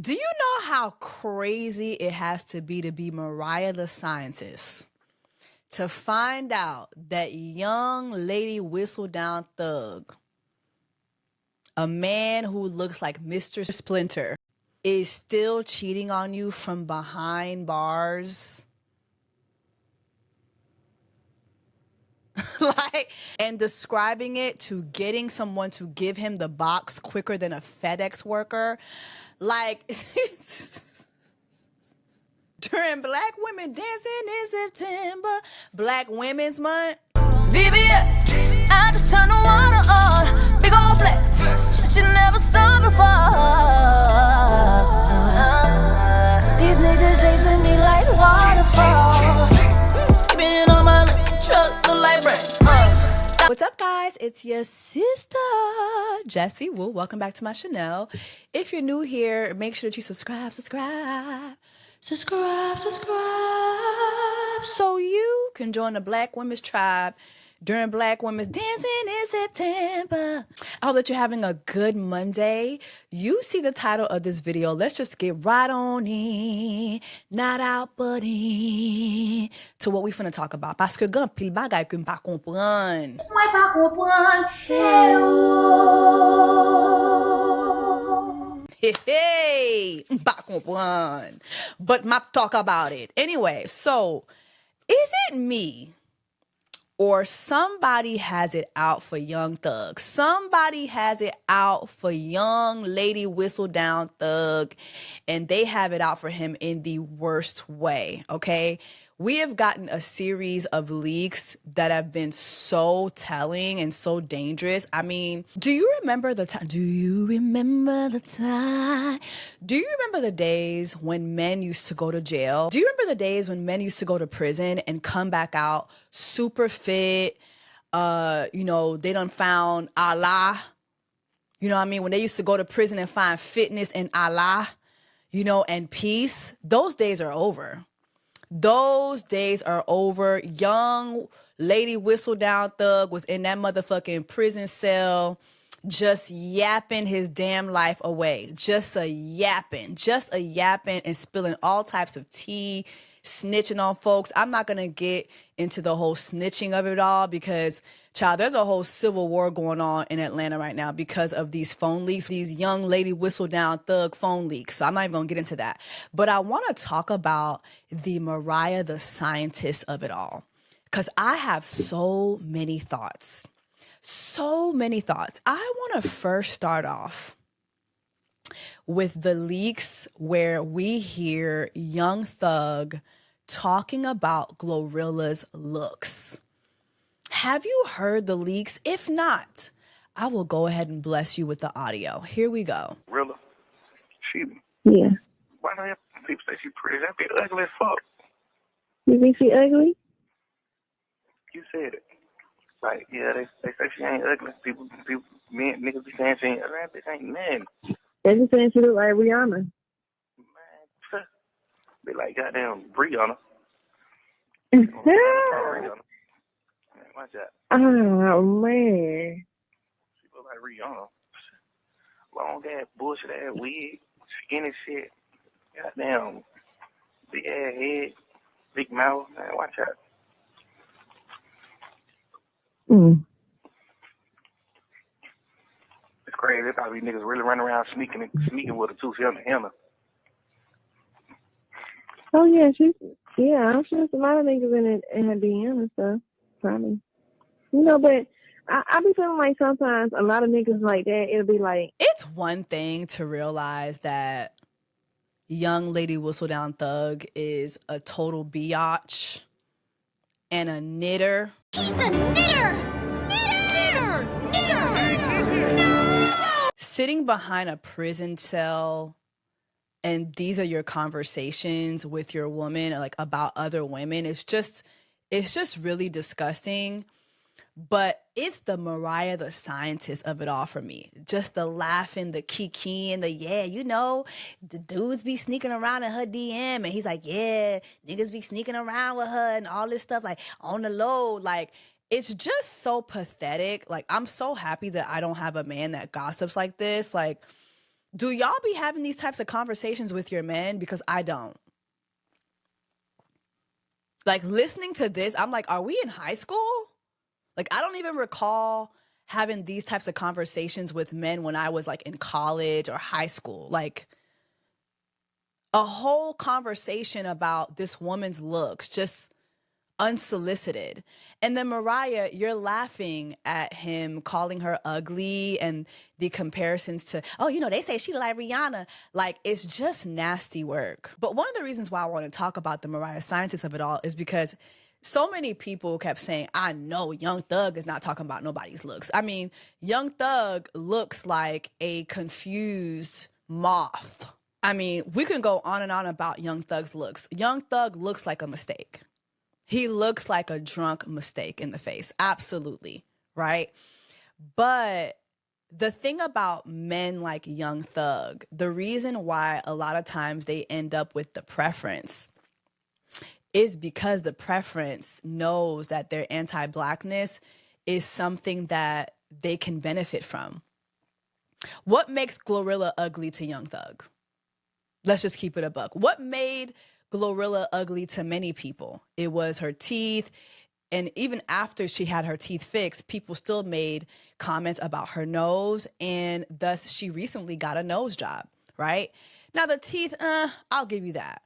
Do you know how crazy it has to be Mariah the scientist to find out that young lady whistle down thug, a man who looks like Mr. Splinter, is still cheating on you from behind bars? And describing it to getting someone to give him the box quicker than a FedEx worker. Like, during Black Women Dancing in September, Black Women's Month. VBS, I just turned the water on. Big old flex, shit you never saw before. These niggas chasing me like waterfalls. Keeping on my lip, truck look like brains. What's up, guys? It's your sister, Jessie Woo. Welcome back to my channel. If you're new here, make sure that you subscribe, so you can join the Black Women's Tribe during Black Women's Dancing in September. I hope that you're having a good Monday. You see the title of this video. Let's just get right on in. Not out, but in. To what we finna talk about. Parce que gan pile bagay que m'pa kompran. Mwen pa kompran. Hey, m'pa kompran. But map talk about it. Anyway, so is it me? Or somebody has it out for Young Thug. Somebody has it out for young lady whistle down thug. And they have it out for him in the worst way, okay? We have gotten a series of leaks that have been so telling and so dangerous. I mean, do you remember the time? Do you remember the time? Do you remember the days when men used to go to jail? Do you remember the days when men used to go to prison and come back out super fit? They done found Allah. You know what I mean? When they used to go to prison and find fitness in Allah, and peace. Those days are over. Those days are over. Young lady whistle down thug was in that motherfucking prison cell just yapping his damn life away. Just a yapping and spilling all types of tea, snitching on folks. I'm not going to get into the whole snitching of it all because, child, there's a whole civil war going on in Atlanta right now because of these phone leaks, these young lady whistle down thug phone leaks. So I'm not even going to get into that. But I want to talk about the Mariah the scientist of it all because I have so many thoughts. So many thoughts. I want to first start off with the leaks where we hear Young Thug talking about Glorilla's looks. Have you heard the leaks? If not, I will go ahead and bless you with the audio. Here we go. Rilla, she, Yeah. why do people say she pretty? That be ugly as fuck. You think she ugly? You said it. Like, yeah, they say she ain't ugly. People, men, niggas be saying she ain't ugly. That bitch ain't nothing. They just saying she look like Rihanna. Man, be like goddamn Brianna. Oh, Rihanna. Man, watch that. man. She look like Rihanna. Long ass, bullshit ass wig, skinny shit. Goddamn, big ass head, big mouth. Man, watch out. Mm. It's crazy. There probably niggas really running around sneaking with her too. She under. Oh, yeah, I'm sure there's a lot of niggas in her DM and stuff. Probably. But I be feeling like sometimes a lot of niggas like that, it'll be like. It's one thing to realize that Young Lady Whistle Down Thug is a total biatch and a knitter. He's a knitter! Sitting behind a prison cell and these are your conversations with your woman, like about other women. It's just really disgusting. But it's the Mariah the scientist of it all for me. Just the laughing, the kiki, and the the dudes be sneaking around in her DM. And he's like, yeah, niggas be sneaking around with her and all this stuff, like on the low. Like, it's just so pathetic. Like, I'm so happy that I don't have a man that gossips like this. Like, Do y'all be having these types of conversations with your men? Because I don't. Like, listening to this, I'm like, are we in high school? Like, I don't even recall having these types of conversations with men when I was like in college or high school. Like, a whole conversation about this woman's looks, just unsolicited. And then Mariah, you're laughing at him calling her ugly and the comparisons to, oh, you know, they say she like Rihanna. Like, it's just nasty work. But one of the reasons why I want to talk about the Mariah scientist of it all is because so many people kept saying, I know Young Thug is not talking about nobody's looks. I mean, Young Thug looks like a confused moth. I mean, we can go on and on about Young Thug's looks. Young Thug looks like a mistake. He looks like a drunk mistake in the face. Absolutely. Right? But the thing about men like Young Thug, the reason why a lot of times they end up with the preference is because the preference knows that their anti-blackness is something that they can benefit from. What makes Glorilla ugly to Young Thug? Let's just keep it a buck. What made Glorilla ugly to many people? It was her teeth. And even after she had her teeth fixed, people still made comments about her nose. And thus, she recently got a nose job, right? Now, the teeth, I'll give you that.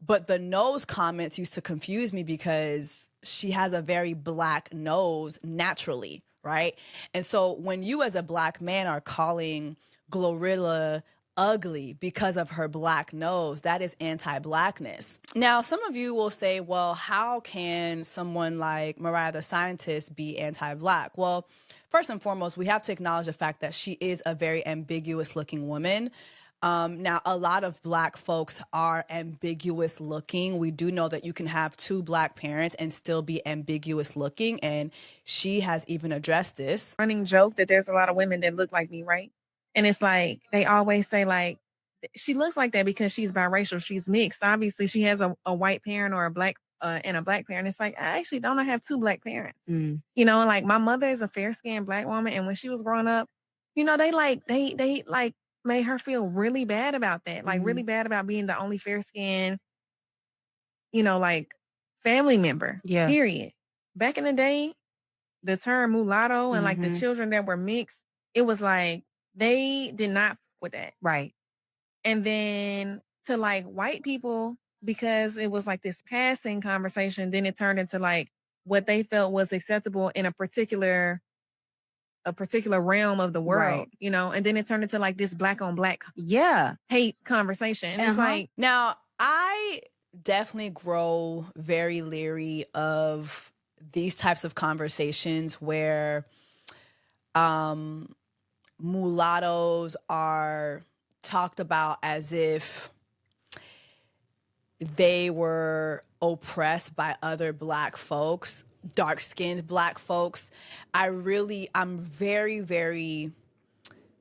But the nose comments used to confuse me because she has a very black nose naturally, right? And so when you as a black man are calling Glorilla ugly because of her black nose, that is anti-blackness. Now, some of you will say, well, how can someone like Mariah the Scientist be anti-black? Well, first and foremost, we have to acknowledge the fact that she is a very ambiguous looking woman. Now, a lot of black folks are ambiguous looking. We do know that you can have two black parents and still be ambiguous looking. And she has even addressed this. Running joke that there's a lot of women that look like me, right? And it's like, they always say like, she looks like that because she's biracial, she's mixed. Obviously, she has a white parent or a black and a black parent. It's like, I actually don't have two black parents. You know, like my mother is a fair-skinned black woman. And when she was growing up, you know, they made her feel really bad about that. Like really bad about being the only fair-skinned, you know, like family member. Yeah. Period. Back in the day, the term mulatto and like the children that were mixed, it was like they did not with that. Right. And then to like white people, because it was like this passing conversation, then it turned into like what they felt was acceptable in a particular realm of the world, right. You know, and then it turned into like this black on black hate conversation. And it's like, now I definitely grow very leery of these types of conversations where mulattoes are talked about as if they were oppressed by other black folks, dark-skinned black folks. I'm very, very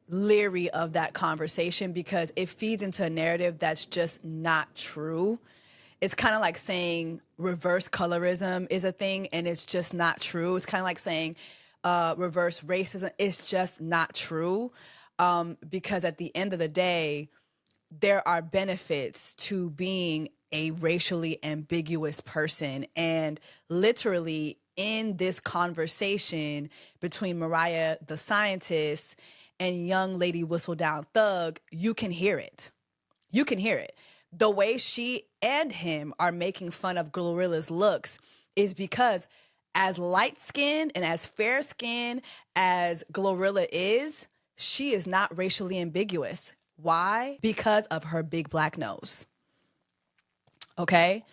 leery of that conversation because it feeds into a narrative that's just not true. It's kind of like saying reverse colorism is a thing and it's just not true. It's kind of like saying reverse racism. It's just not true because at the end of the day, there are benefits to being a racially ambiguous person. And literally in this conversation between Mariah the Scientist and young lady Whistledown Thug, you can hear it. You can hear it. The way she and him are making fun of Glorilla's looks is because as light-skinned and as fair-skinned as Glorilla is, she is not racially ambiguous. Why? Because of her big black nose. Okay?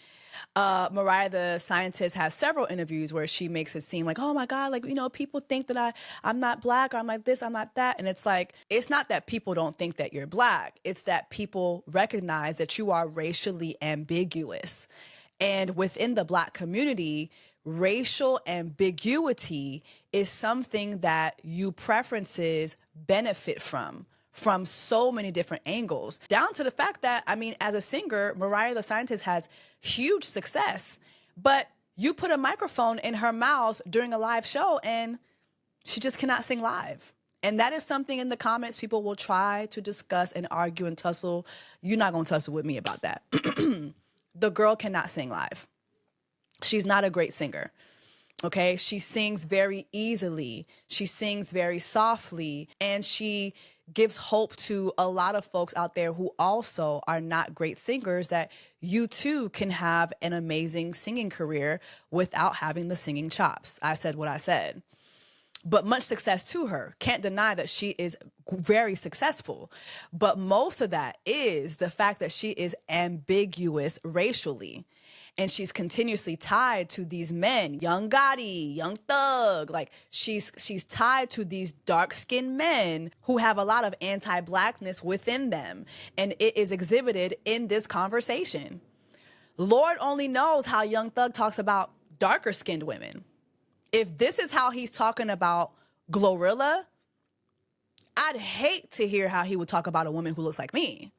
Mariah the Scientist has several interviews where she makes it seem like, oh my God, like, you know, people think that I'm not black or I'm like this, I'm not that. And it's like, it's not that people don't think that you're black. It's that people recognize that you are racially ambiguous. And within the black community, racial ambiguity is something that you preferences benefit from so many different angles, down to the fact that, I mean, as a singer, Mariah the Scientist has huge success, but you put a microphone in her mouth during a live show and she just cannot sing live. And that is something in the comments people will try to discuss and argue and tussle. You're not going to tussle with me about that. The girl cannot sing live. She's not a great singer. Okay, she sings very easily. She sings very softly, and she gives hope to a lot of folks out there who also are not great singers, that you too can have an amazing singing career without having the singing chops. I said what I said. But much success to her. Can't deny that she is very successful. But most of that is the fact that she is ambiguous racially. And she's continuously tied to these men, Young Gotti, Young Thug. Like she's tied to these dark-skinned men who have a lot of anti-blackness within them. And it is exhibited in this conversation. Lord only knows how Young Thug talks about darker-skinned women. If this is how he's talking about Glorilla, I'd hate to hear how he would talk about a woman who looks like me.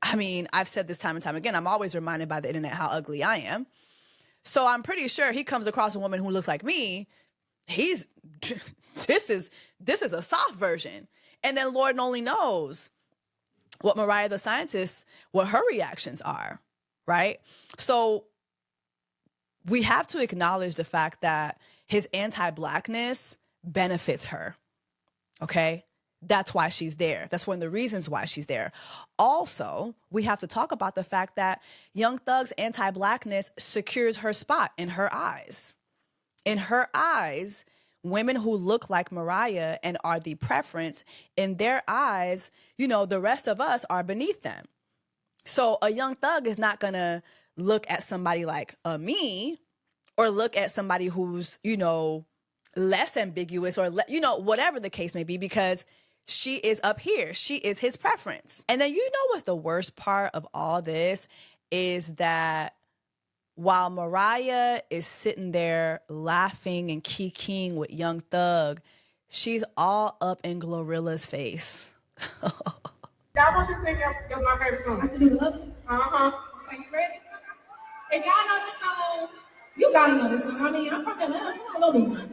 I mean, I've said this time and time again. I'm always reminded by the internet how ugly I am. So I'm pretty sure he comes across a woman who looks like me. This is a soft version. And then Lord only knows what Mariah the Scientist, what her reactions are, right? So we have to acknowledge the fact that his anti-blackness benefits her, okay? That's why she's there. That's one of the reasons why she's there. Also, we have to talk about the fact that Young Thug's anti-blackness secures her spot in her eyes. In her eyes, women who look like Mariah and are the preference, in their eyes, you know, the rest of us are beneath them. So a Young Thug is not going to look at somebody like me or look at somebody who's, you know, less ambiguous or, you know, whatever the case may be, because she is up here. She is his preference. And then you know what's the worst part of all this is that while Mariah is sitting there laughing and kikiing with Young Thug, she's all up in Glorilla's face. Y'all want you to sing my favorite song? I should do Love You. Uh-huh. Are you ready? If y'all know this song, you gotta know this song. I mean, I'm from Atlanta. You don't know this one.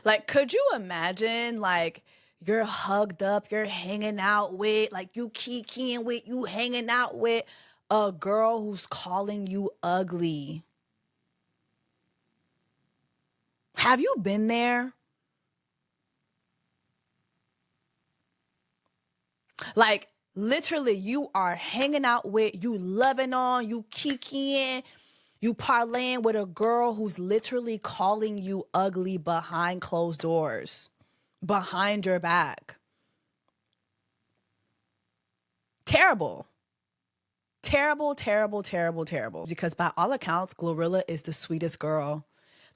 Like, could you imagine, like, you're hugged up, you're hanging out with, like, you kikiing with, you hanging out with a girl who's calling you ugly? Have you been there? Like, literally, you are hanging out with, you loving on, you kikiing, you parlaying with a girl who's literally calling you ugly behind closed doors, behind your back. Terrible. Terrible, terrible, terrible, terrible. Because by all accounts, Glorilla is the sweetest girl.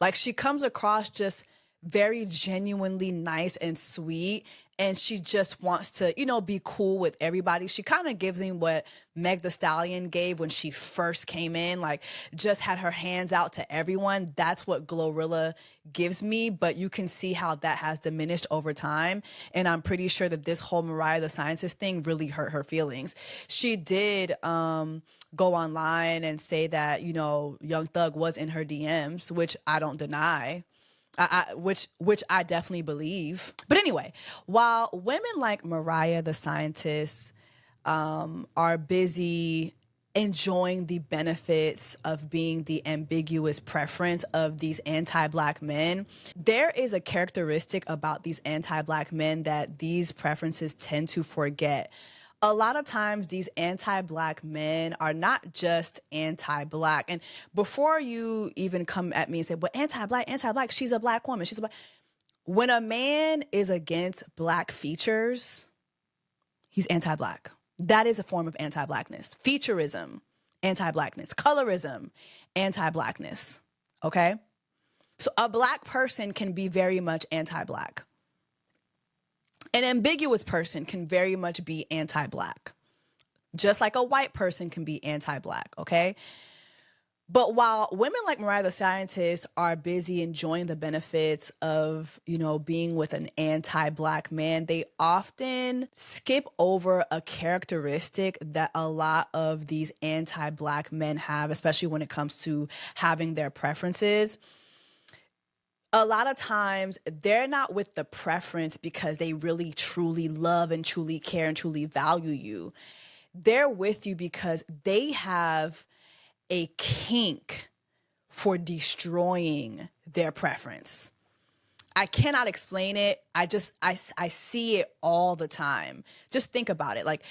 Like, she comes across just very genuinely nice and sweet, and she just wants to, you know, be cool with everybody. She kind of gives him what Meg the Stallion gave when she first came in, like just had her hands out to everyone. That's what Glorilla gives me, but you can see how that has diminished over time. And I'm pretty sure that this whole Mariah the Scientist thing really hurt her feelings. She did go online and say that, you know, Young Thug was in her DMs, which I don't deny. Which I definitely believe. But anyway, while women like Mariah the Scientist are busy enjoying the benefits of being the ambiguous preference of these anti-black men, there is a characteristic about these anti-black men that these preferences tend to forget. A lot of times these anti-black men are not just anti-black. And before you even come at me and say, well, anti-black, she's a black woman. She's a black. When a man is against black features, he's anti-black. That is a form of anti-blackness. Featureism, anti-blackness. Colorism, anti-blackness. Okay? So a black person can be very much anti-black. An ambiguous person can very much be anti-black, just like a white person can be anti-black, okay? But while women like Mariah the Scientist are busy enjoying the benefits of, being with an anti-black man, they often skip over a characteristic that a lot of these anti-black men have, especially when it comes to having their preferences. A lot of times they're not with the preference because they really truly love and truly care and truly value you. They're with you because they have a kink for destroying their preference. I cannot explain it. I see it all the time. Just think about it. Like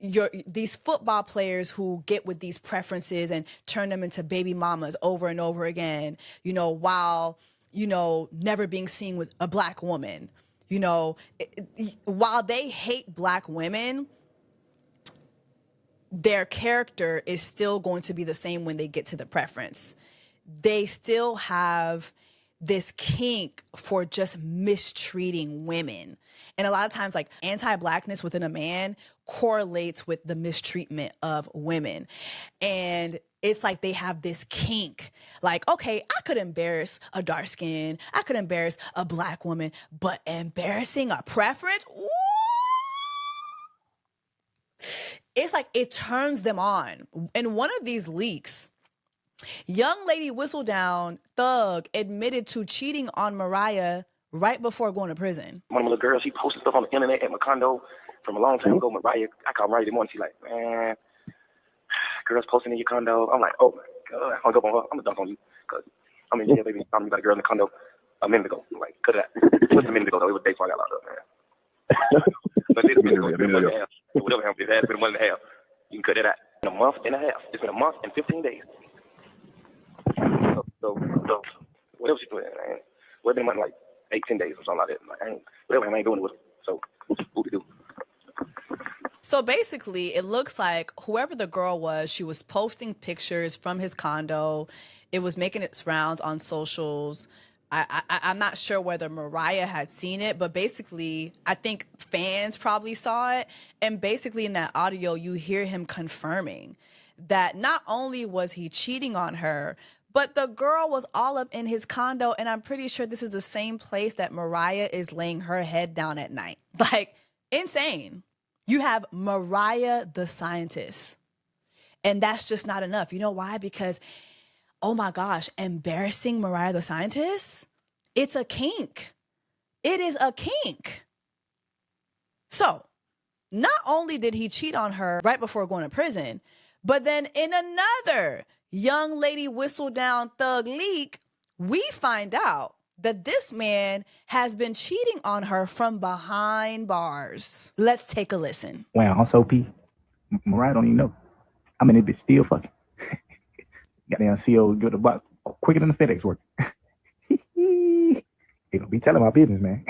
these football players who get with these preferences and turn them into baby mamas over and over again, while, never being seen with a black woman, while they hate black women, their character is still going to be the same when they get to the preference. They still have this kink for just mistreating women. And a lot of times, like, anti-blackness within a man correlates with the mistreatment of women. And it's like they have this kink. Like, okay, I could embarrass a dark skin, I could embarrass a black woman, but embarrassing a preference? Ooh! It's like it turns them on. In one of these leaks, young lady Whistledown Thug admitted to cheating on Mariah right before going to prison. One of my little girls, she posted stuff on the internet at my condo from a long time ago. Mariah, I called Mariah this morning. She's like, man, girls posting in your condo. I'm like, oh my God, I hung up on her. I'm gonna dunk on you. Cause yeah, baby, I'm about a girl in the condo a minute ago. I'm like, cut it out. Just a minute ago, though. It was the day before I got locked up, man. But it's been a month and a half. Whatever happened, it has been a month and a half. You can cut that out. In a month and a half. It's been a month and 15 days. So whatever she's doing, man. Well, it's been a month, like 8-10 days or something like that. Like, whatever, I ain't doing it with her. So, what we do? So basically, it looks like whoever the girl was, she was posting pictures from his condo. It was making its rounds on socials. I'm not sure whether Mariah had seen it, but basically, I think fans probably saw it. And basically, in that audio, you hear him confirming that not only was he cheating on her, but the girl was all up in his condo. And I'm pretty sure this is the same place that Mariah is laying her head down at night. Like, insane. You have Mariah the Scientist. And that's just not enough. You know why? Because, oh my gosh, embarrassing Mariah the Scientist? It's a kink. It is a kink. So, not only did he cheat on her right before going to prison, but then in another young lady Whistledown Thug leak, we find out that this man has been cheating on her from behind bars. Let's take a listen. Wow, I'm so P. Mariah don't even know. I mean, it bitch still fucking. Goddamn CO get the box quicker than the FedEx work. They gonna be telling my business, man.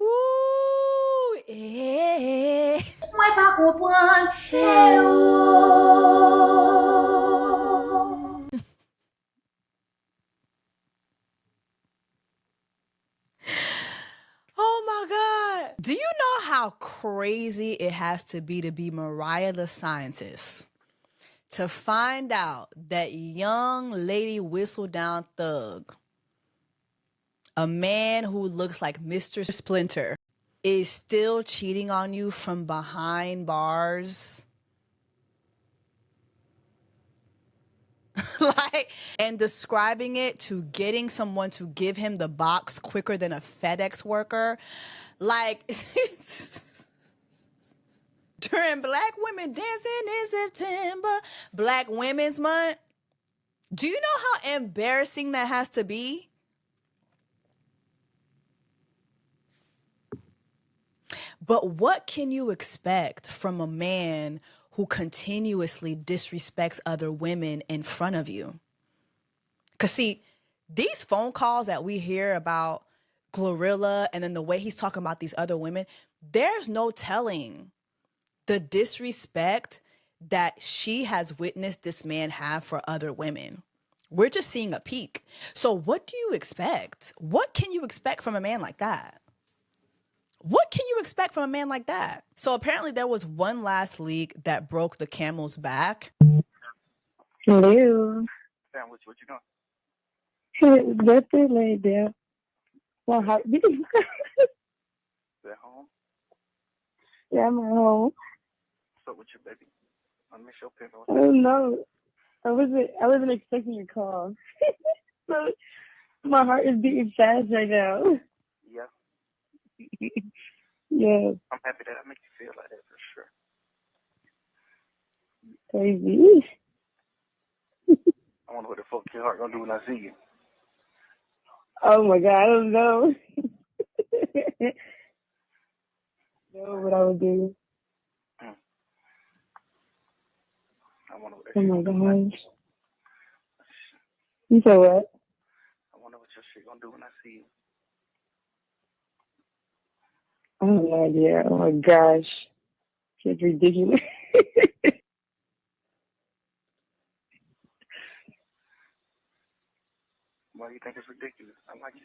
Ooh, yeah. Moi pas comprendre. Eh oh. Oh my God. Do you know how crazy it has to be Mariah the Scientist to find out that young lady Whistledown Thug, a man who looks like Mr. Splinter, is still cheating on you from behind bars? And describing it to getting someone to give him the box quicker than a FedEx worker. Like, during Black Women Dancing in September, Black Women's Month, do you know how embarrassing that has to be? But what can you expect from a man who continuously disrespects other women in front of you? Because, see, these phone calls that we hear about Glorilla and then the way he's talking about these other women, there's no telling the disrespect that she has witnessed this man have for other women. We're just seeing a peek. So what do you expect? What can you expect from a man like that? What can you expect from a man like that? So apparently there was one last leak that broke the camel's back. Hello. Damn, what you doing? That's it, laid down. My heart beating. You at home? Yeah, I'm at home. What's up with you, baby? I miss your pillow. I don't know. I wasn't expecting your call. So my heart is beating fast right now. Yeah, Yeah, I'm happy that I make you feel like that for sure. crazy. I wonder what the fuck your heart gonna do when I see you. Oh my God, I don't know. Know what I would do. I wonder what that Oh shit my gonna do. gosh. You said what? I wonder what your shit gonna do when I see you. I have no idea. Oh my gosh. It's ridiculous. Why do you think it's ridiculous? I like it.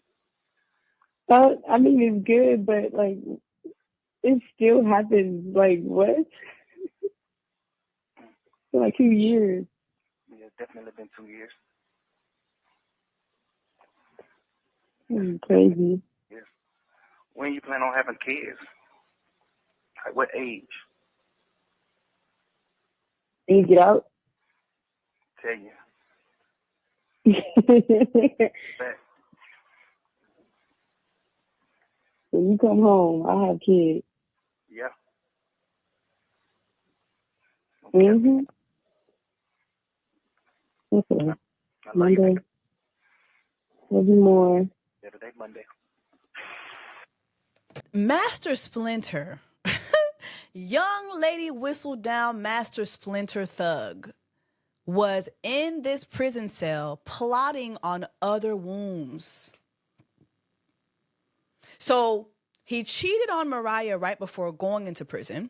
I mean, it's good, but like, it still happens. Like, what? For like 2 years. Yeah, it's definitely been 2 years. Crazy. Yes. When you plan on having kids? Like what age? And you get out? Tell you. Back. When you come home, I have kids. Yeah. Mm-hmm. Okay. Monday. Maybe more. Yeah, today Monday. Master Splinter. Young lady whistle down Master Splinter thug was in this prison cell plotting on other wombs. So he cheated on Mariah right before going into prison.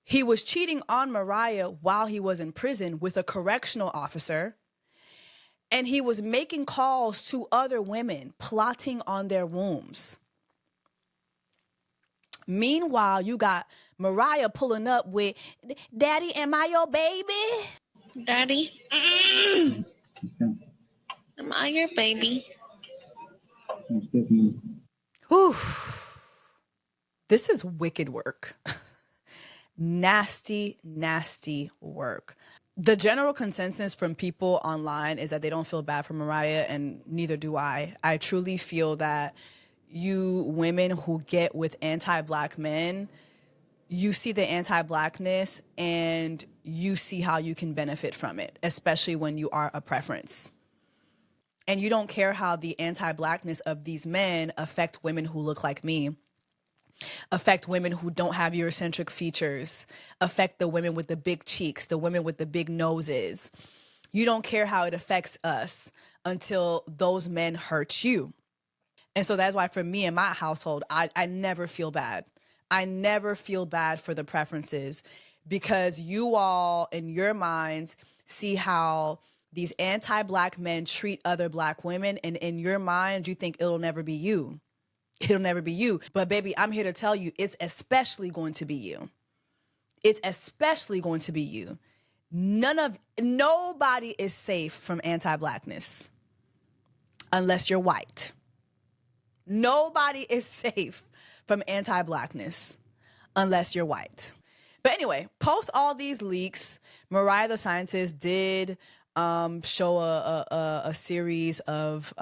He was cheating on Mariah while he was in prison with a correctional officer. And he was making calls to other women, plotting on their wombs. Meanwhile, you got Mariah pulling up with, "Daddy, am I your baby? Daddy, am I your baby?" Whew. This is wicked work. Nasty, nasty work. The general consensus from people online is that they don't feel bad for Mariah, and neither do I. I truly feel that you women who get with anti-black men, you see the anti-blackness and you see how you can benefit from it, especially when you are a preference. And you don't care how the anti-blackness of these men affect women who look like me, affect women who don't have Eurocentric features, affect the women with the big cheeks, the women with the big noses. You don't care how it affects us until those men hurt you. And so that's why for me in my household, I never feel bad. I never feel bad for the preferences, because you all in your minds see how these anti-black men treat other black women, and in your mind you think it'll never be you. It'll never be you. But baby, I'm here to tell you, it's especially going to be you. It's especially going to be you. Nobody is safe from anti-blackness unless you're white. Nobody is safe from anti-blackness unless you're white. But anyway, post all these leaks, Mariah the Scientist did show a series of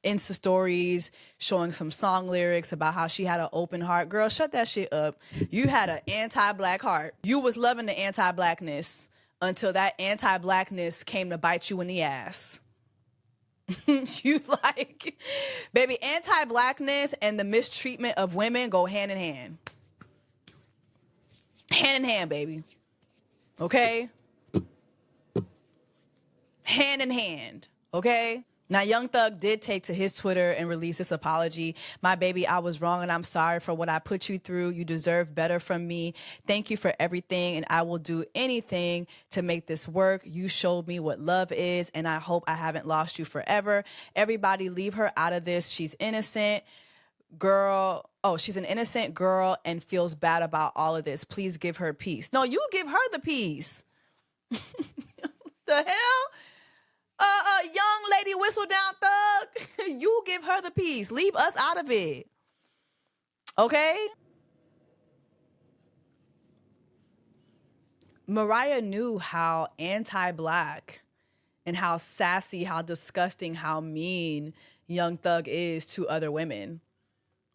Insta stories showing some song lyrics about how she had an open heart. Girl, shut that shit up. You had an anti-black heart. You was loving the anti-blackness until that anti-blackness came to bite you in the ass. You like, baby, anti-blackness and the mistreatment of women go hand in hand. Hand in hand, baby. Okay? Hand in hand. Okay? Now, Young Thug did take to his Twitter and release this apology. "My baby, I was wrong and I'm sorry for what I put you through. You deserve better from me. Thank you for everything, and I will do anything to make this work. You showed me what love is, and I hope I haven't lost you forever. Everybody leave her out of this. She's innocent. Girl, she's an innocent girl and feels bad about all of this. Please give her peace." No, you give her the peace. the hell? Young lady whistle down thug, you give her the peace. Leave us out of it. Okay? Mariah knew how anti-black and how sassy, how disgusting, how mean Young Thug is to other women.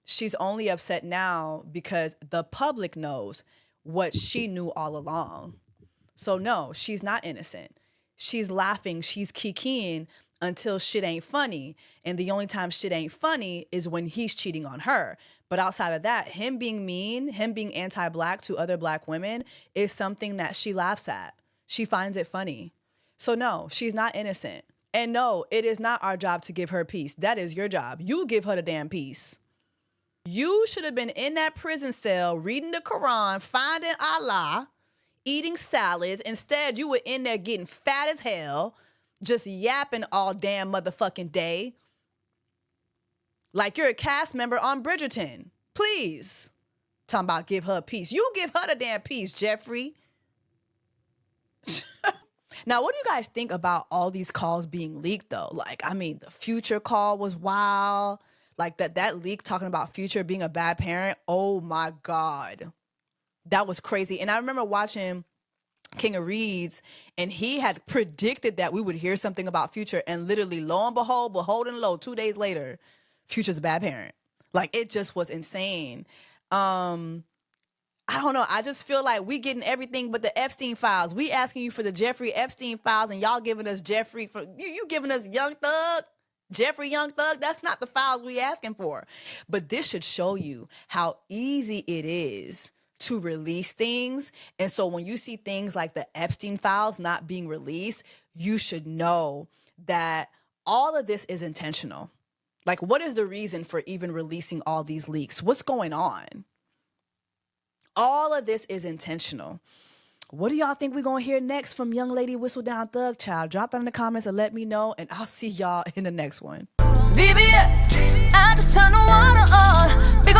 She's only upset now because the public knows what she knew all along. So no, she's not innocent. She's laughing, she's kikiing until shit ain't funny. And the only time shit ain't funny is when he's cheating on her. But outside of that, him being mean, him being anti-black to other black women is something that she laughs at. She finds it funny. So no, she's not innocent. And no, it is not our job to give her peace. That is your job. You give her the damn peace. You should have been in that prison cell reading the Quran, finding Allah, eating salads. Instead, you were in there getting fat as hell, just yapping all damn motherfucking day. Like you're a cast member on Bridgerton. Please. Talking about give her peace. You give her the damn peace, Jeffrey. Now, what do you guys think about all these calls being leaked, though? Like, I mean, the Future call was wild. Like, that leak talking about Future being a bad parent. Oh, my God. That was crazy. And I remember watching King of Reeds, and he had predicted that we would hear something about Future. And literally, lo and behold and lo, 2 days later, Future's a bad parent. Like, it just was insane. I don't know. I just feel like we getting everything but the Epstein files. We asking you for the Jeffrey Epstein files, and y'all giving us Jeffrey for you giving us Young Thug, Jeffrey Young Thug. That's not the files we asking for. But this should show you how easy it is to release things. And so when you see things like the Epstein files not being released, you should know that all of this is intentional. Like, what is the reason for even releasing all these leaks? What's going on? All of this is intentional. What do y'all think we're going to hear next from Young Lady Whistle Down Thug Child? Drop that in the comments and let me know, and I'll see y'all in the next one. VBS, I just turn the water on. Big